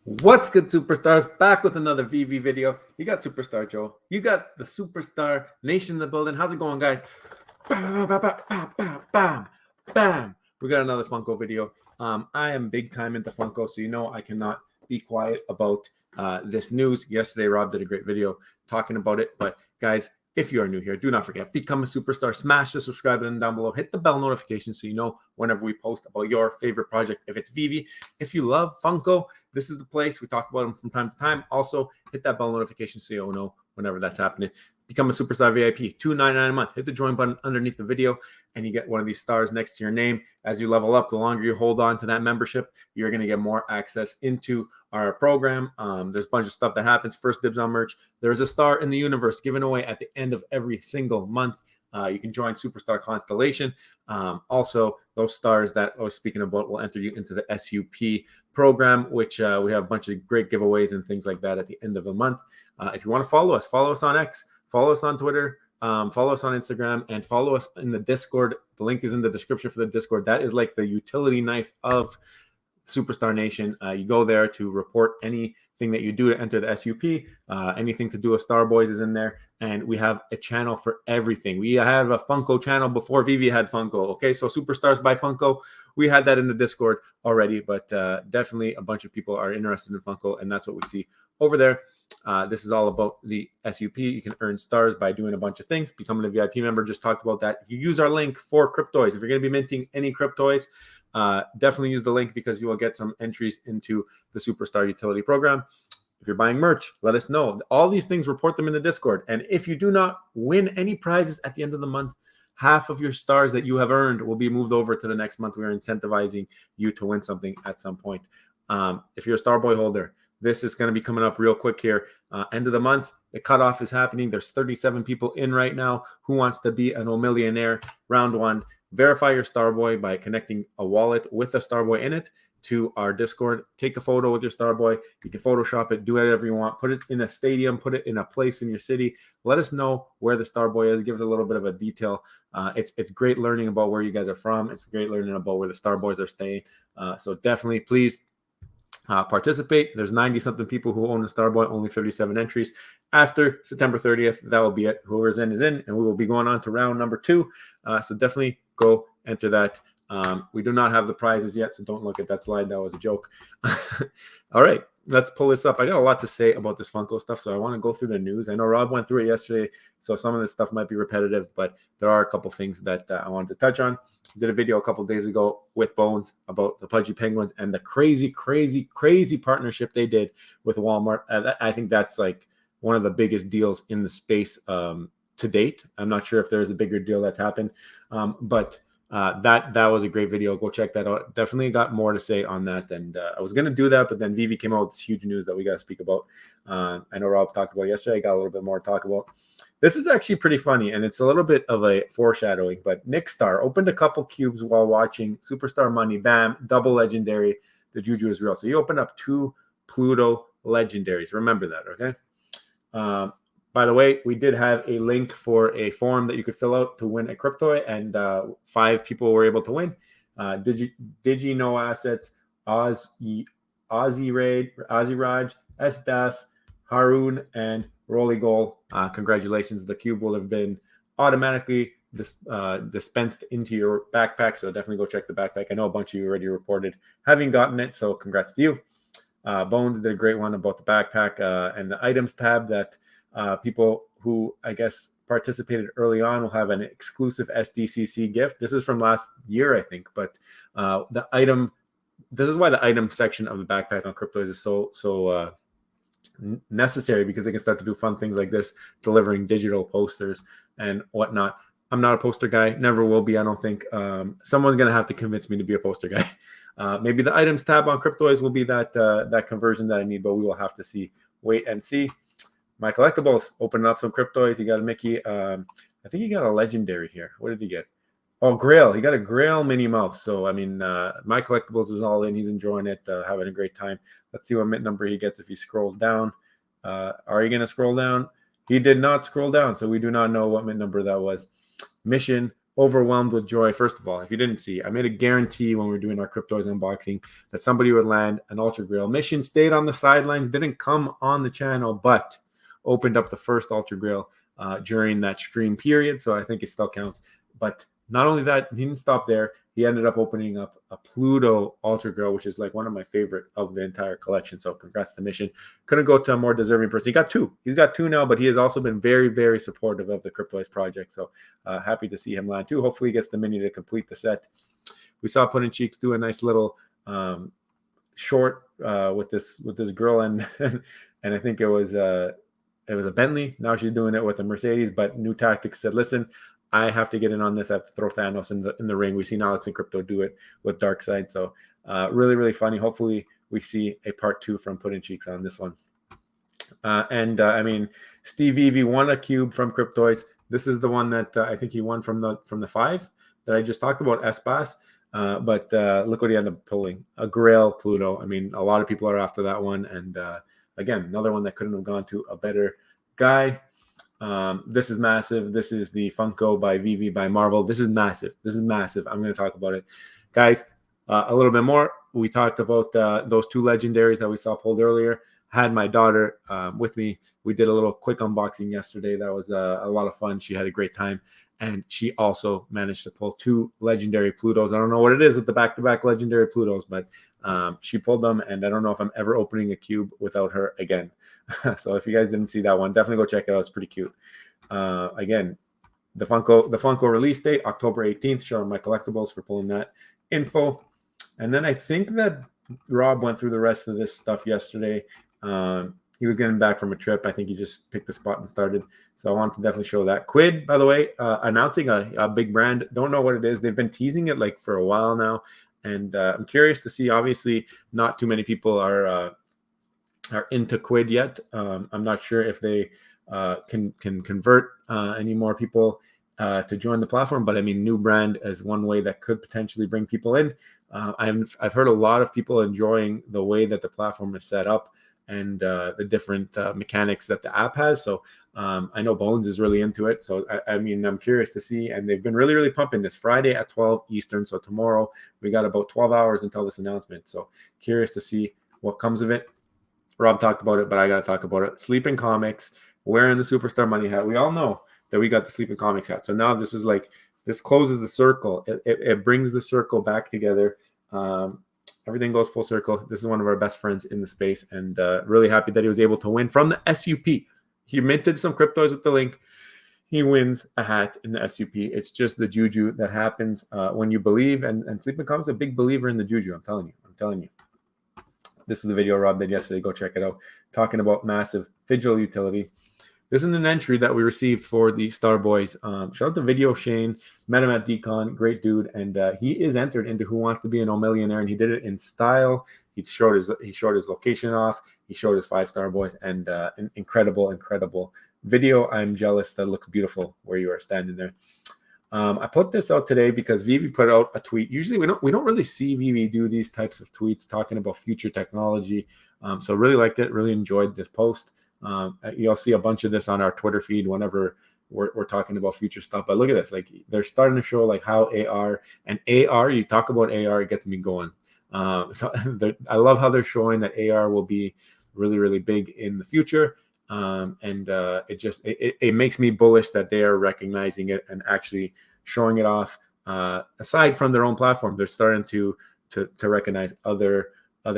What's good, superstars? Back with another VV video. You got Superstar Joe. You got the Superstar Nation in the building. How's it going, guys? Bam, bam, bam, bam, bam, bam, bam. We got another Funko video. I am big time into Funko, so you know I cannot be quiet about this news. Yesterday, Rob did a great video talking about it. But guys, if you are new here, do not forget, become a superstar. Smash the subscribe button down below. Hit the bell notification so you know whenever we post about your favorite project. If it's VeVe, if you love Funko, this is the place. We talk about them from time to time. Also, hit that bell notification so you'll know whenever that's happening. Become a Superstar VIP, $2.99 a month. Hit the join button underneath the video, and you get one of these stars next to your name. As you level up, the longer you hold on to that membership, you're going to get more access into our program. There's a bunch of stuff that happens. First dibs on merch. There's a star in the universe given away at the end of every single month. You can join Superstar Constellation. Also, those stars that I was speaking about will enter you into the SUP program, which we have a bunch of great giveaways and things like that at the end of the month. If you want to follow us on X, follow us on Twitter, follow us on Instagram, and follow us in the Discord. The link is in the description for the Discord. That is like the utility knife of Superstar Nation. You go there to report anything that you do to enter the SUP. Anything to do with Star Boys is in there. And we have a channel for everything. We have a Funko channel before VeVe had Funko. Okay, so Superstars by Funko. We had that in the Discord already, but definitely a bunch of people are interested in Funko, and that's what we see over there. This is all about the SUP. You can earn stars by doing a bunch of things. Becoming a VIP member, just talked about that. If you use our link for Cryptoys, if you're going to be minting any Cryptoys, definitely use the link because you will get some entries into the Superstar Utility Program. If you're buying merch, let us know. All these things, report them in the Discord. And if you do not win any prizes at the end of the month, half of your stars that you have earned will be moved over to the next month. We're incentivizing you to win something at some point. If you're a Starboy holder, this is going to be coming up real quick here. End of the month, the cutoff is happening. There's 37 people in right now. Who wants to be an millionaire? Round one. Verify your Starboy by connecting a wallet with a Starboy in it to our Discord. Take a photo with your Starboy. You can Photoshop it, do whatever you want. Put it in a stadium, put it in a place in your city. Let us know where the Starboy is. Give it a little bit of a detail. It's great learning about where you guys are from. It's great learning about where the Starboys are staying. So definitely, please participate. There's 90-something people who own a Starboy, only 37 entries. After September 30th, that will be it. Whoever's in is in, and we will be going on to round number 2. So definitely go enter that. We do not have the prizes yet, so don't look at that slide. That was a joke. All right, let's pull this up. I got a lot to say about this Funko stuff, so I want to go through the news. I know Rob went through it yesterday, so some of this stuff might be repetitive, but there are a couple things that I wanted to touch on. Did a video a couple days ago with Bones about the Pudgy Penguins and the crazy partnership they did with Walmart. I think that's like one of the biggest deals in the space to date. I'm not sure if there's a bigger deal that's happened, but that was a great video. Go check that out. Definitely got more to say on that, and I was going to do that, but then VeVe came out with this huge news that we got to speak about. I know Rob talked about yesterday. I got a little bit more to talk about. This is actually pretty funny, and it's a little bit of a foreshadowing, but Nick Star opened a couple cubes while watching Superstar Money. Bam, double legendary. The juju is real. So he opened up 2 Pluto legendaries. Remember that, okay? By the way, we did have a link for a form that you could fill out to win a Cryptoy, and 5 people were able to win. Digi No Assets, Ozzy Raj, S Das, Haroon, and Rolly Goal. Congratulations. The cube will have been automatically dispensed into your backpack, so definitely go check the backpack. I know a bunch of you already reported having gotten it, so congrats to you. Bones did a great one about the backpack and the items tab that people who, I guess, participated early on will have an exclusive SDCC gift. This is from last year, I think, but this is why the item section of the backpack on Cryptoys is so necessary, because they can start to do fun things like this, delivering digital posters and whatnot. I'm not a poster guy, never will be, I don't think. Someone's going to have to convince me to be a poster guy. Maybe the items tab on Cryptoys will be that conversion that I need, but we will have to see. Wait and see. My Collectibles, opening up some Cryptoys. He got a Mickey. I think he got a legendary here. What did he get? Oh, Grail. He got a Grail Minnie Mouse. So, I mean, My Collectibles is all in. He's enjoying it, having a great time. Let's see what mint number he gets if he scrolls down. Are you going to scroll down? He did not scroll down, so we do not know what mint number that was. Mission overwhelmed with joy. First of all, if you didn't see, I made a guarantee when we were doing our Cryptoys unboxing that somebody would land an Ultra Grail. Mission stayed on the sidelines, didn't come on the channel, but opened up the first Ultra Grail during that stream period. So I think it still counts. But not only that, he didn't stop there. He ended up opening up a Pluto Ultra Grail, which is like one of my favorite of the entire collection. So congrats to Mission. Couldn't go to a more deserving person. He got two. He's got two now, but he has also been very, very supportive of the Cryptoys project. So happy to see him land too. Hopefully he gets the mini to complete the set. We saw Puddin' Cheeks do a nice little short with this girl, and I think it was a Bentley. Now she's doing it with a Mercedes, but New Tactics said, listen, I have to get in on this. I have to throw Thanos in the ring. We've seen Alex and Crypto do it with Darkseid. So really, really funny. Hopefully we see a part 2 from Puddin' Cheeks on this one. I mean, Steve VeVe won a cube from Cryptoys. This is the one that I think he won from the 5 that I just talked about, Espas. But look what he ended up pulling. A Grail Pluto. I mean, a lot of people are after that one. And again, another one that couldn't have gone to a better guy. This is massive. This is the Funko by VeVe by Marvel. This is massive. This is massive. I'm going to talk about it. Guys, a little bit more. We talked about those 2 legendaries that we saw pulled earlier. I had my daughter with me. We did a little quick unboxing yesterday. That was a lot of fun. She had a great time. And she also managed to pull 2 legendary Plutos. I don't know what it is with the back-to-back legendary Plutos, but she pulled them, and I don't know if I'm ever opening a cube without her again. So if you guys didn't see that one, definitely go check it out. It's pretty cute. Again, the Funko release date, October 18th, showing my collectibles for pulling that info. And then I think that Rob went through the rest of this stuff yesterday. He was getting back from a trip. I think he just picked the spot and started. So I wanted to definitely show that. Quid, by the way, announcing a big brand. Don't know what it is. They've been teasing it like for a while now. And I'm curious to see. Obviously, not too many people are into Quid yet. I'm not sure if they can convert any more people to join the platform. But I mean, new brand as one way that could potentially bring people in. I've heard a lot of people enjoying the way that the platform is set up and the different mechanics that the app has. So I know Bones is really into it. So I mean, I'm curious to see. And they've been really, really pumping this Friday at 12 Eastern. So tomorrow we got about 12 hours until this announcement. So curious to see what comes of it. Rob talked about it, but I got to talk about it. Sleeping Comics, wearing the Superstar Money hat. We all know that we got the Sleeping Comics hat. So now this is like, this closes the circle. It brings the circle back together. Everything goes full circle. This is one of our best friends in the space, and really happy that he was able to win from the SUP. He minted some Cryptoys with the link. He wins a hat in the SUP. It's just the juju that happens when you believe, and Sleeping Comics is a big believer in the juju. I'm telling you. This is the video Rob did yesterday. Go check it out. Talking about massive Vigil utility. This is an entry that we received for the Starboys. Shout out to Video Shane. Met him at Decon. Great dude. And he is entered into Who Wants to Be an O'Millionaire, and he did it in style. He showed his location off. He showed his 5 Starboys, and an incredible video. I'm jealous. That looks beautiful where you are standing there. I put this out today because VeVe put out a tweet. Usually we don't really see VeVe do these types of tweets talking about future technology. So really liked it. Really enjoyed this post. You'll see a bunch of this on our Twitter feed whenever we're talking about future stuff. But look at this. Like, they're starting to show like how AR, you talk about AR, it gets me going. So I love how they're showing that AR will be really, really big in the future. It makes me bullish that they are recognizing it and actually showing it off. Aside from their own platform, they're starting to recognize other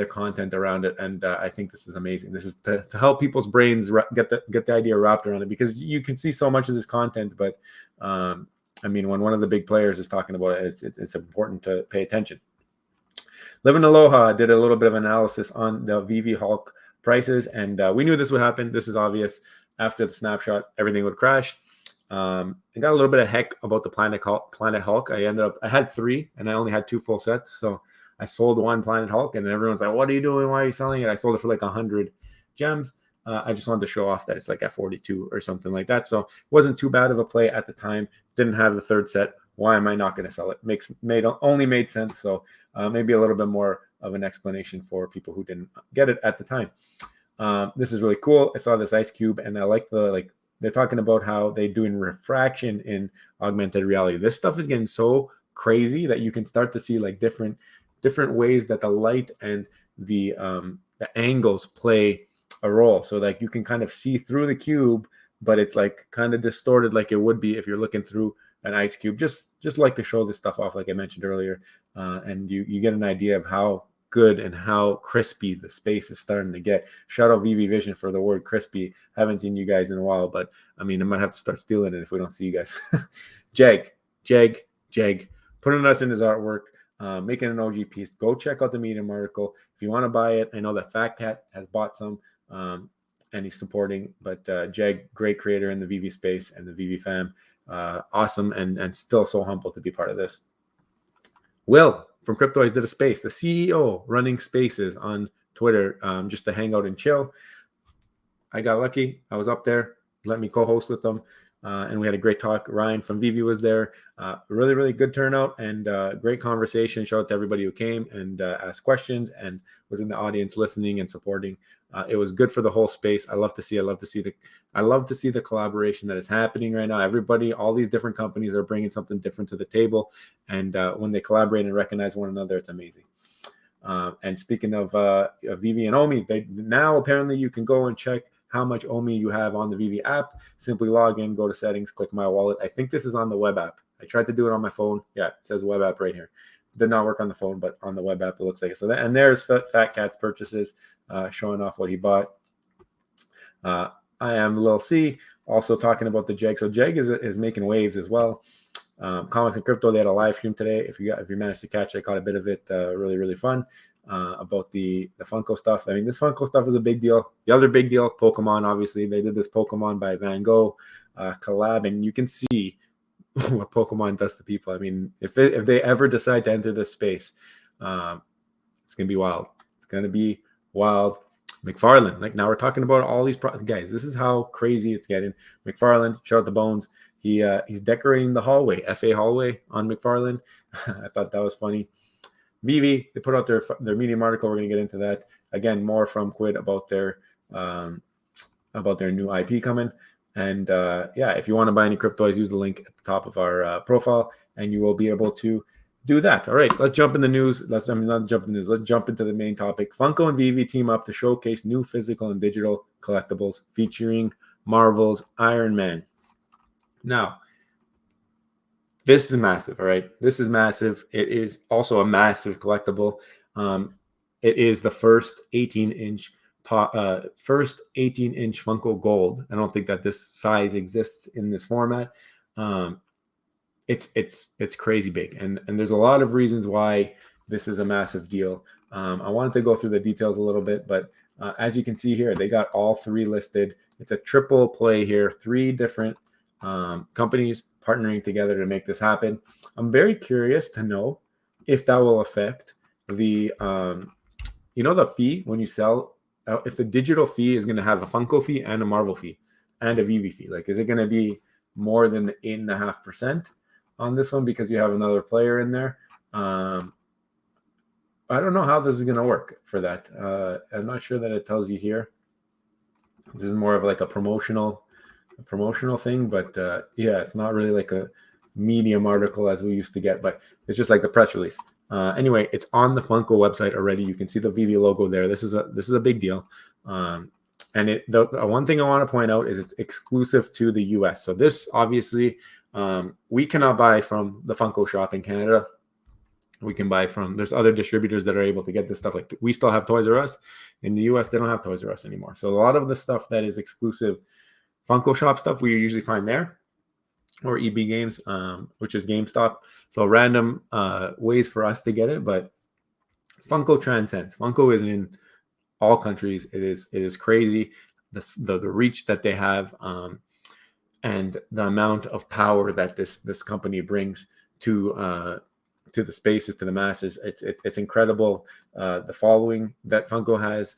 content around it, and I think this is amazing. This is to help people's brains get the idea wrapped around it, because you can see so much of this content, but I mean, when one of the big players is talking about it, it's important to pay attention. Live in Aloha did a little bit of analysis on the VV Hulk prices, and we knew this would happen. This is obvious. After the snapshot, everything would crash. I got a little bit of heck about the Planet Hulk. I had 3, and I only had 2 full sets, so I sold 1 Planet Hulk, and everyone's like, what are you doing? Why are you selling it? I sold it for like 100 gems. I just wanted to show off that it's like at 42 or something like that. So it wasn't too bad of a play at the time. Didn't have the 3rd set. Why am I not going to sell it? Only made sense. So maybe a little bit more of an explanation for people who didn't get it at the time. This is really cool. I saw this ice cube, and I like the they're talking about how they're doing refraction in augmented reality. This stuff is getting so crazy that you can start to see like different ways that the light and the angles play a role. So like you can kind of see through the cube, but it's like kind of distorted like it would be if you're looking through an ice cube. Just like to show this stuff off, like I mentioned earlier, and you get an idea of how good and how crispy the space is starting to get. Shout out VV Vision for the word crispy. Haven't seen you guys in a while, but I mean, I might have to start stealing it if we don't see you guys. Jag, putting us in his artwork, making an OG piece. Go check out the Medium article if you want to buy it. I know that Fat Cat has bought some, and he's supporting. But Jag, great creator in the VV space and the VVfam, awesome, and still so humble to be part of this. Will from Cryptoys did a space. The CEO running spaces on Twitter, just to hang out and chill. I got lucky. I was up there. Let me co-host with them. And we had a great talk. Ryan from VeVe was there. Really, really good turnout and great conversation. Shout out to everybody who came and asked questions and was in the audience listening and supporting. It was good for the whole space. I love to see the collaboration that is happening right now. Everybody, all these different companies are bringing something different to the table, and when they collaborate and recognize one another, it's amazing. And speaking of VeVe and Omi, now apparently you can go and check how much Omi you have on the VeVe app. Simply log in, go to settings, click my wallet. I think this is on the web app. I tried to do it on my phone. Yeah, it says web app right here. Did not work on the phone, but on the web app it looks like it. So and there's Fat Cat's purchases, showing off what he bought. I am Lil C, also talking about the Jag. So Jag is making waves as well. Comics and Crypto, they had a live stream today. If you managed to catch it, I caught a bit of it. Really, really fun. About the Funko stuff. I mean, this Funko stuff is a big deal. The other big deal, Pokemon, obviously. They did this Pokemon by Van Gogh collab, and you can see what Pokemon does to people. I mean, if they ever decide to enter this space, it's going to be wild. It's going to be wild. McFarland, like now we're talking about all these guys. This is how crazy it's getting. McFarland, shout out the Bones. He's decorating the hallway, FA hallway on McFarland. I thought that was funny. VeVe, they put out their Medium article. We're going to get into that again. More from Quid about their new IP coming. And yeah, if you want to buy any Cryptoys, use the link at the top of our profile, and you will be able to do that. All right, let's jump in the news. Let's jump into the main topic. Funko and VeVe team up to showcase new physical and digital collectibles featuring Marvel's Iron Man. Now, this is massive, all right? This is massive. It is also a massive collectible. It is the first 18-inch Funko Gold. I don't think that this size exists in this format. It's crazy big, and there's a lot of reasons why this is a massive deal. I wanted to go through the details a little bit, but as you can see here, they got all three listed. It's a triple play here, 3 different companies partnering together to make this happen. I'm very curious to know if that will affect the the fee when you sell, if the digital fee is going to have a Funko fee and a Marvel fee and a VeVe fee. Like, is it going to be more than the 8.5% on this one because you have another player in there? I don't know how this is going to work for that. I'm not sure that it tells you here. This is more of like a promotional thing, but yeah, it's not really like a Medium article as we used to get, but it's just like the press release. Anyway, it's on the Funko website already. You can see the VeVe logo there. This is a big deal. And the one thing I want to point out is it's exclusive to the US. So this obviously we cannot buy from the Funko shop in Canada. We can buy from, there's other distributors that are able to get this stuff. Like, we still have Toys R Us. In the US, they don't have Toys R Us anymore. So a lot of the stuff that is exclusive Funko shop stuff, we usually find there, or EB Games, which is GameStop. So random ways for us to get it, but Funko transcends. Funko is in all countries. It is crazy, the reach that they have, and the amount of power that this company brings to the spaces, to the masses. It's incredible. The following that Funko has.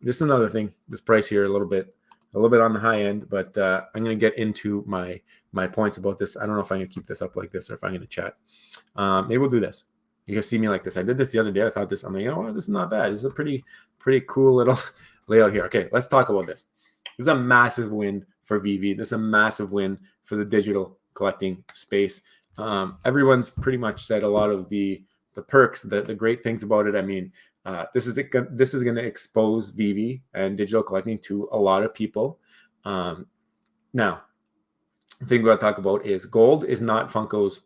This is another thing. This price here a little bit on the high end, but I'm going to get into my points about this. I don't know if I'm going to keep this up like this or if I'm going to chat. Maybe we'll do this. You can see me like this. I did this the other day. I thought this. I'm like, you know what? This is not bad. This is a pretty cool little layout here. Okay, let's talk about this. This is a massive win for VeVe. This is a massive win for the digital collecting space. Everyone's pretty much said a lot of the perks, the great things about it. I mean, this is going to expose VeVe and digital collecting to a lot of people. Now, the thing we're going to talk about is gold is not Funko's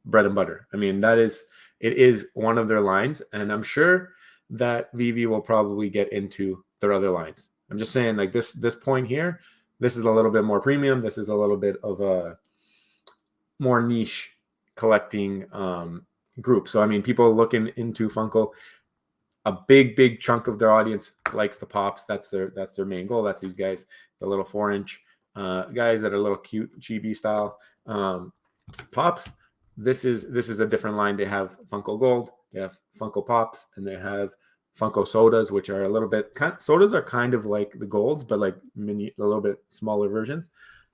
bread and butter. I mean, it is one of their lines, and I'm sure that VeVe will probably get into their other lines. I'm just saying, like this point here, this is a little bit more premium. This is a little bit of a more niche collecting group. So I mean, people looking into Funko, a big chunk of their audience likes the pops. That's their main goal. That's these guys, the little 4-inch guys that are a little cute chibi style pops. This is a different line. They have Funko Gold, they have Funko Pops, and they have Funko Sodas, which are a little bit sodas are kind of like the golds, but like a little bit smaller versions.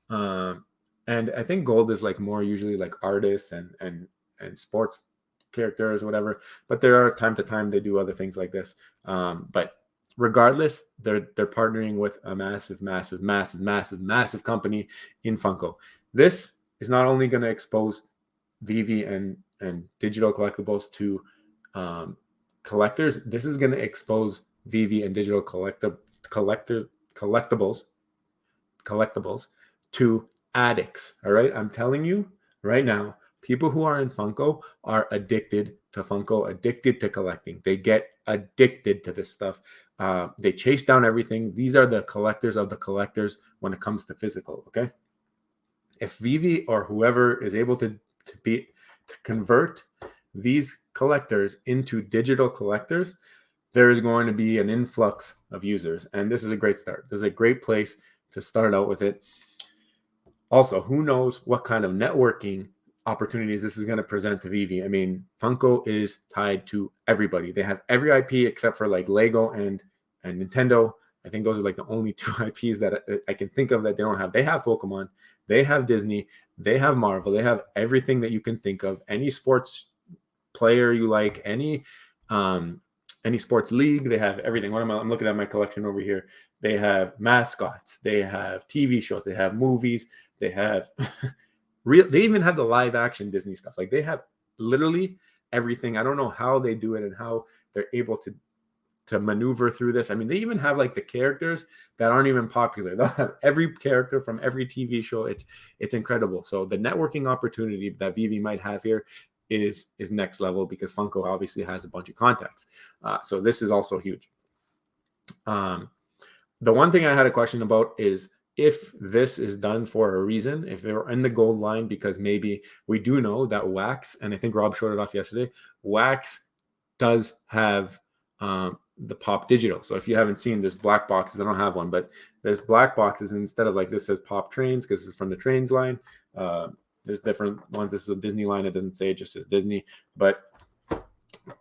And I think gold is like more usually like artists and sports characters or whatever. But there are time to time they do other things like this. But regardless, they're partnering with a massive company in Funko. This is not only going to expose VeVe and digital collectibles to collectors. This is going to expose VeVe and digital collectibles to addicts. All right, I'm telling you right now, people who are in Funko are addicted to Funko, addicted to collecting. They get addicted to this stuff. They chase down everything. These are the collectors of the collectors when it comes to physical. Okay, if VeVe or whoever is able to convert these collectors into digital collectors, there is going to be an influx of users, and this is a great start. This is a great place to start out with it. Also, who knows what kind of networking opportunities this is going to present to VeVe. I mean, Funko is tied to everybody. They have every IP except for like Lego and Nintendo. I think those are like the only 2 IPs that I can think of that they don't have. They have Pokemon, they have Disney, they have Marvel, they have everything that you can think of. Any sports player you like, any sports league, they have everything. I'm looking at my collection over here. They have mascots, they have TV shows, they have movies, they have they even have the live action Disney stuff. Like they have literally everything. I don't know how they do it and how they're able to maneuver through this. I mean, they even have like the characters that aren't even popular. They'll have every character from every TV show. It's incredible. So the networking opportunity that VeVe might have here is next level, because Funko obviously has a bunch of contacts. So this is also huge. The one thing I had a question about is if this is done for a reason, if they're in the gold line, because maybe we do know that Wax, and I think Rob showed it off yesterday, Wax does have the Pop Digital. So if you haven't seen, there's black boxes. I don't have one, but there's black boxes, and instead of like this says Pop Trains, because it's from the Trains line. There's different ones. This is a Disney line. It doesn't say, it just says Disney. But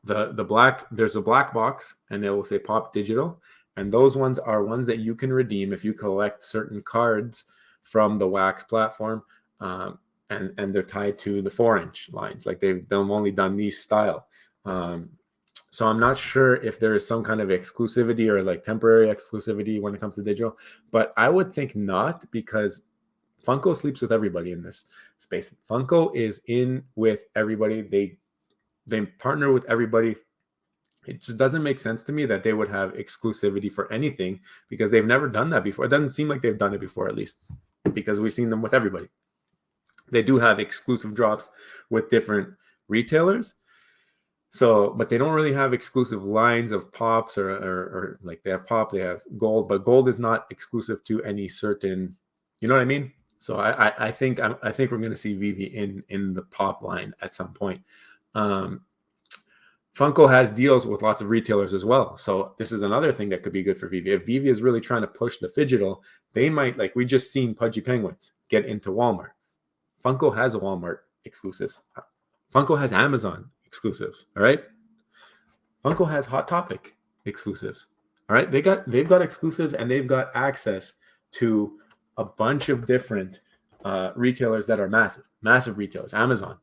there's a black box, and it will say Pop Digital. And those ones are ones that you can redeem if you collect certain cards from the Wax platform. And they're tied to the 4-inch lines. Like they've only done these style. So I'm not sure if there is some kind of exclusivity or like temporary exclusivity when it comes to digital, but I would think not, because Funko sleeps with everybody in this space. Funko is in with everybody. They partner with everybody. It just doesn't make sense to me that they would have exclusivity for anything, because they've never done that before. It doesn't seem like they've done it before, at least, because we've seen them with everybody. They do have exclusive drops with different retailers. So, but they don't really have exclusive lines of pops or like they have pop, they have gold, but gold is not exclusive to any certain, you know what I mean? So I think we're going to see VeVe in the pop line at some point. Funko has deals with lots of retailers as well. So this is another thing that could be good for VeVe. If VeVe is really trying to push the phygital, they might, like we just seen Pudgy Penguins get into Walmart. Funko has a Walmart exclusives. Funko has Amazon exclusives. All right. Funko has Hot Topic exclusives. All right. They've got exclusives, and they've got access to a bunch of different retailers that are massive retailers. Amazon.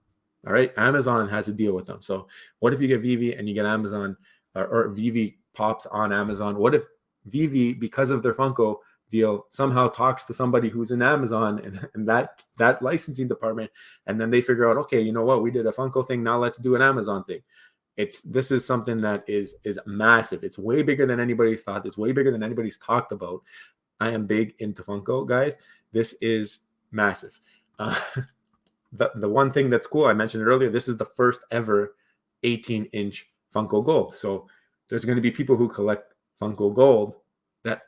All right. Amazon has a deal with them. So what if you get VeVe and you get Amazon or VeVe pops on Amazon? What if VeVe, because of their Funko, deal somehow talks to somebody who's in Amazon and that licensing department, and then they figure out, okay, you know what, we did a Funko thing, now let's do an Amazon thing. This is something that is massive. It's way bigger than anybody's thought. It's way bigger than anybody's talked about. I am big into Funko, guys. This is massive. The one thing that's cool, I mentioned it earlier, this is the first ever 18-inch Funko Gold. So there's going to be people who collect Funko Gold that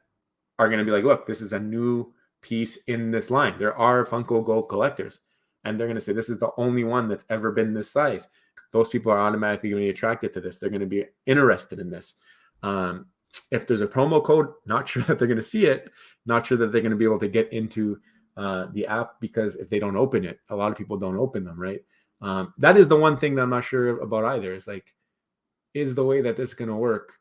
are going to be like, look, this is a new piece in this line. There are Funko Gold collectors, and they're going to say, this is the only one that's ever been this size. Those people are automatically going to be attracted to this. They're going to be interested in this. If there's a promo code, not sure that they're going to see it, not sure that they're going to be able to get into the app, because if they don't open it, a lot of people don't open them, right? That is the one thing that I'm not sure about either. Is like, is the way that this is going to work?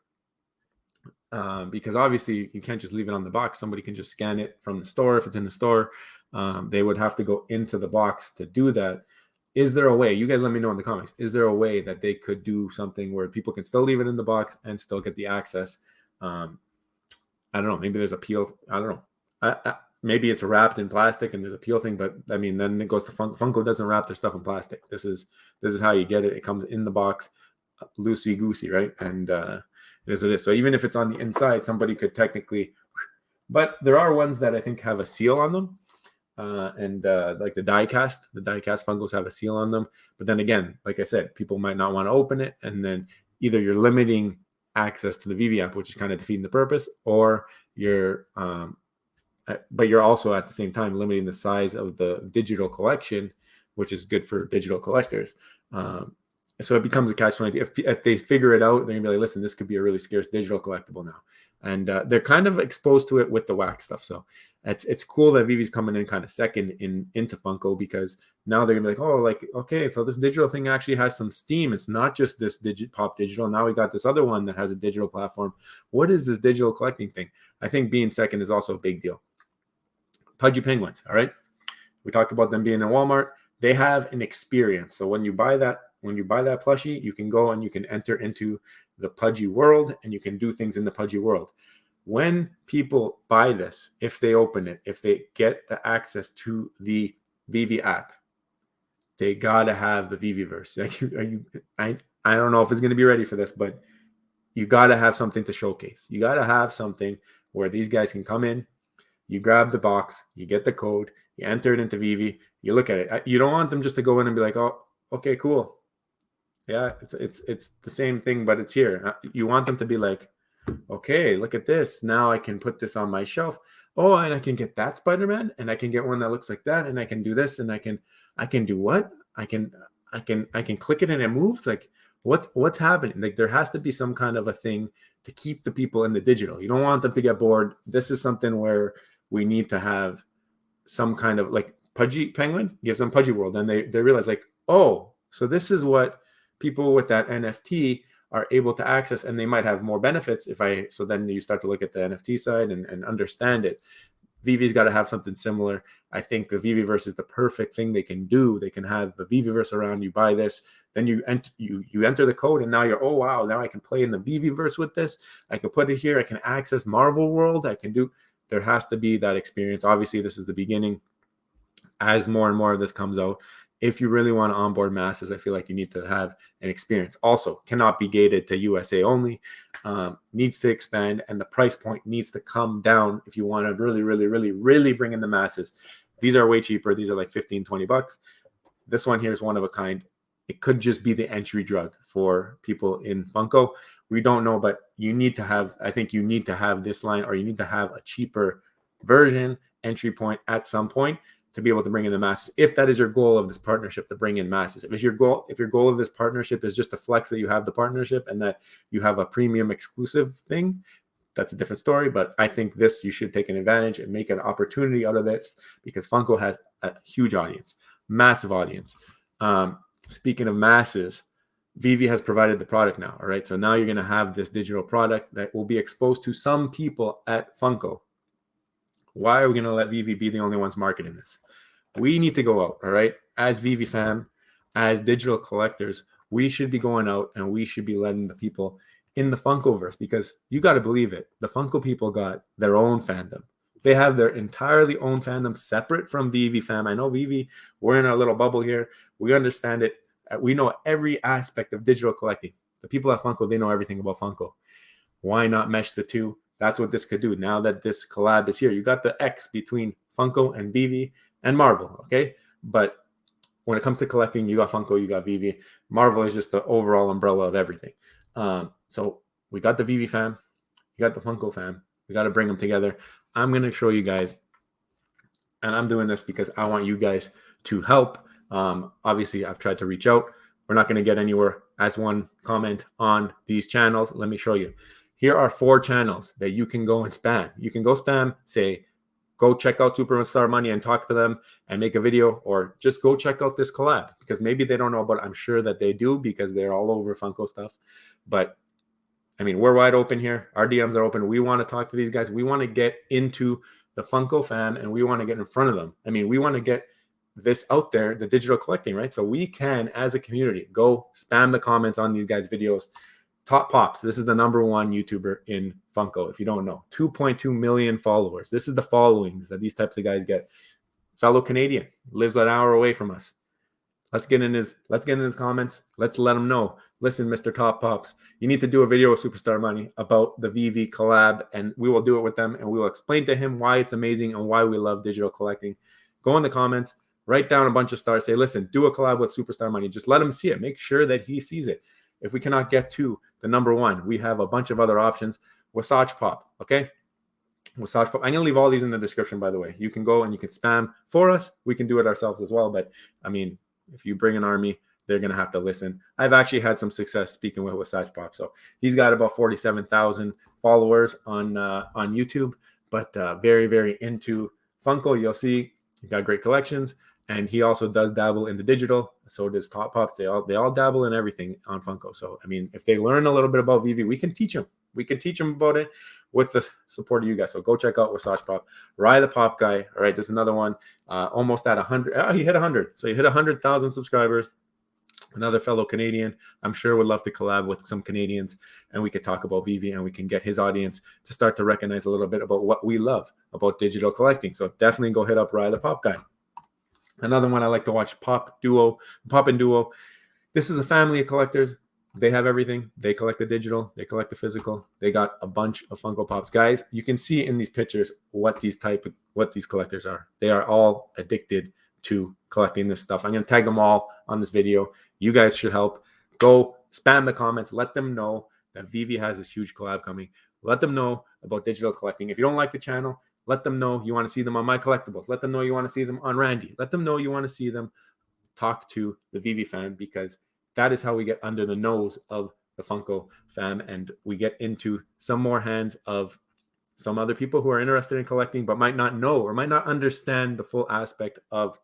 Because obviously you can't just leave it on the box. Somebody can just scan it from the store. If it's in the store, they would have to go into the box to do that. Is there a way? You guys let me know in the comments. Is there a way that they could do something where people can still leave it in the box and still get the access? I don't know. Maybe there's a peel. I don't know. Maybe it's wrapped in plastic and there's a peel thing, but I mean, then it goes to Funko. Funko doesn't wrap their stuff in plastic. This is how you get it. It comes in the box, loosey goosey, right? And it is what it is. So even if it's on the inside, somebody could technically. But there are ones that I think have a seal on them. Like the die-cast Funkos have a seal on them. But then again, like I said, people might not want to open it, and then either you're limiting access to the VeVe app, which is kind of defeating the purpose, or you're but you're also at the same time limiting the size of the digital collection, which is good for digital collectors. So it becomes a catch-22. If they figure it out, they're gonna be like, listen, this could be a really scarce digital collectible now. And they're kind of exposed to it with the wax stuff. So it's cool that VeVe's coming in kind of second into Funko, because now they're gonna be like, oh, like, okay, so this digital thing actually has some steam. It's not just this pop digital. Now we got this other one that has a digital platform. What is this digital collecting thing? I think being second is also a big deal. Pudgy Penguins, all right? We talked about them being in Walmart. They have an experience. So when you buy that plushie, you can go and you can enter into the Pudgy world, and you can do things in the Pudgy world. When people buy this, if they open it, if they get the access to the VeVe app, they gotta have the VeVeverse. Like, I don't know if it's gonna be ready for this, but you gotta have something to showcase. You gotta have something where these guys can come in, you grab the box, you get the code, you enter it into VeVe, you look at it. You don't want them just to go in and be like, oh, okay, cool. Yeah, it's the same thing, but it's here. You want them to be like, okay, look at this. Now I can put this on my shelf. Oh, and I can get that Spider-Man, and I can get one that looks like that, and I can do this, and I can do what? I can click it and it moves. Like, what's happening? Like, there has to be some kind of a thing to keep the people in the digital. You don't want them to get bored. This is something where we need to have some kind of, like, Pudgy Penguins, give them Pudgy World. Then they realize, like, oh, so this is what people with that NFT are able to access, and they might have more benefits so then you start to look at the NFT side and understand it. VeVe's got to have something similar. I think the VeVeverse is the perfect thing they can do. They can have the VeVeverse around. You buy this, then you enter the code, and now you're, oh wow, now I can play in the VeVeverse with this. I can put it here. I can access Marvel World. There has to be that experience. Obviously, this is the beginning. As more and more of this comes out, if you really want to onboard masses, I feel like you need to have an experience. Also, cannot be gated to USA only. Needs to expand, and the price point needs to come down if you want to really, really, really, really bring in the masses. These are way cheaper. These are like $15-20. This one here is one of a kind. It could just be the entry drug for people in Funko. We don't know, but I think you need to have this line, or you need to have a cheaper version entry point at some point to be able to bring in the masses, if that is your goal of this partnership, to bring in masses. If your goal of this partnership is just to flex that you have the partnership and that you have a premium exclusive thing, that's a different story. But I think you should take an advantage and make an opportunity out of this, because Funko has a huge audience, massive audience. Speaking of masses, VeVe has provided the product now. All right, so now you're going to have this digital product that will be exposed to some people at Funko. Why are we going to let VeVe be the only ones marketing this? We need to go out, all right? As VVfam, as digital collectors, we should be going out and we should be letting the people in the Funkoverse, because you got to believe it. The Funko people got their own fandom. They have their entirely own fandom separate from VVfam. I know VeVe, we're in our little bubble here. We understand it. We know every aspect of digital collecting. The people at Funko, they know everything about Funko. Why not mesh the two? That's what this could do. Now that this collab is here, you got the X between Funko and VeVe and Marvel, okay? But when it comes to collecting, you got Funko, you got VeVe. Marvel is just the overall umbrella of everything. So we got the VVfam, you got the Funko fam. We got to bring them together. I'm going to show you guys, and I'm doing this because I want you guys to help. Obviously, I've tried to reach out. We're not going to get anywhere as one comment on these channels. Let me show you. Here are 4 channels that you can go and spam. You can go spam, say, go check out Superstar Money and talk to them and make a video, or just go check out this collab, because maybe they don't know about it. I'm sure that they do because they're all over Funko stuff. But I mean, we're wide open here. Our DMs are open. We want to talk to these guys. We want to get into the Funko fam, and we want to get in front of them. I mean, we want to get this out there, the digital collecting, right? So we can, as a community, go spam the comments on these guys' videos. Top Pops, this is the #1 YouTuber in Funko, if you don't know. 2.2 million followers. This is the followings that these types of guys get. Fellow Canadian, lives an hour away from us. Let's get in his comments. Let's let him know. Listen, Mr. Top Pops, you need to do a video with Superstar Money about the VeVe collab, and we will do it with them, and we will explain to him why it's amazing and why we love digital collecting. Go in the comments, write down a bunch of stars, say, listen, do a collab with Superstar Money. Just let him see it. Make sure that he sees it. If we cannot get to the #1, we have a bunch of other options. Wasatch Pop, okay? Wasatch Pop. I'm going to leave all these in the description, by the way. You can go and you can spam for us. We can do it ourselves as well. But, I mean, if you bring an army, they're going to have to listen. I've actually had some success speaking with Wasatch Pop. So he's got about 47,000 followers on YouTube, but very, very into Funko. You'll see he got great collections. And he also does dabble in the digital. So does Top Pops. They all dabble in everything on Funko. So, I mean, if they learn a little bit about VeVe, we can teach them. We can teach them about it with the support of you guys. So go check out Wasatch Pop. Rye the Pop Guy. All right, this is another one. Almost at 100. Oh, he hit 100. So he hit 100,000 subscribers. Another fellow Canadian. I'm sure would love to collab with some Canadians. And we could talk about VeVe, and we can get his audience to start to recognize a little bit about what we love about digital collecting. So definitely go hit up Rye the Pop Guy. Another one I like to watch, Pop and Duo. This is a family of collectors. They have everything. They collect the digital. They collect the physical. They got a bunch of Funko Pops. Guys, you can see in these pictures what these collectors are. They are all addicted to collecting this stuff. I'm going to tag them all on this video. You guys should help. Go spam the comments. Let them know that VeVe has this huge collab coming. Let them know about digital collecting. If you don't like the channel, let them know you want to see them on My Collectibles. Let them know you want to see them on Randy. Let them know you want to see them talk to the VeVe fam, because that is how we get under the nose of the Funko fam, and we get into some more hands of some other people who are interested in collecting but might not know or might not understand the full aspect of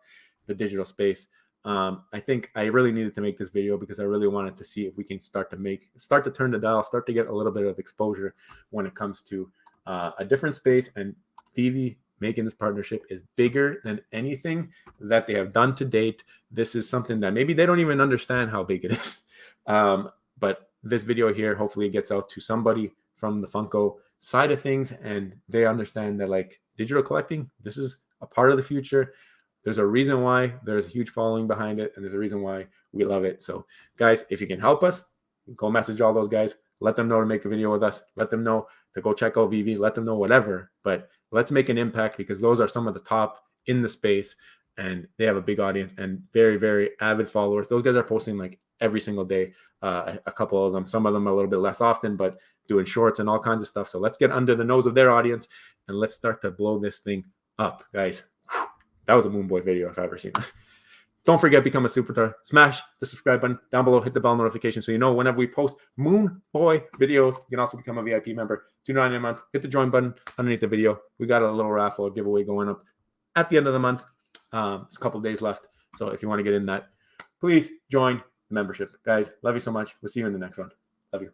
the digital space. I think I really needed to make this video because I really wanted to see if we can start to turn the dial, start to get a little bit of exposure when it comes to a different space. And VeVe making this partnership is bigger than anything that they have done to date. This is something that maybe they don't even understand how big it is. But this video here hopefully gets out to somebody from the Funko side of things, and they understand that, like, digital collecting, this is a part of the future. There's a reason why there's a huge following behind it, and there's a reason why we love it. So, guys, if you can help us, go message all those guys. Let them know to make a video with us. Let them know to go check out VeVe. Let them know whatever. But let's make an impact, because those are some of the top in the space, and they have a big audience and very, very avid followers. Those guys are posting like every single day. A couple of them, some of them a little bit less often, but doing shorts and all kinds of stuff. So let's get under the nose of their audience and let's start to blow this thing up, guys. That was a Moon Boy video if I've ever seen it. Don't forget, become a superstar. Smash the subscribe button down below. Hit the bell notification so you know whenever we post Moon Boy videos. You can also become a VIP member. $2.99 a month. Hit the join button underneath the video. We got a little raffle or giveaway going up at the end of the month. It's a couple of days left. So if you want to get in that, please join the membership. Guys, love you so much. We'll see you in the next one. Love you.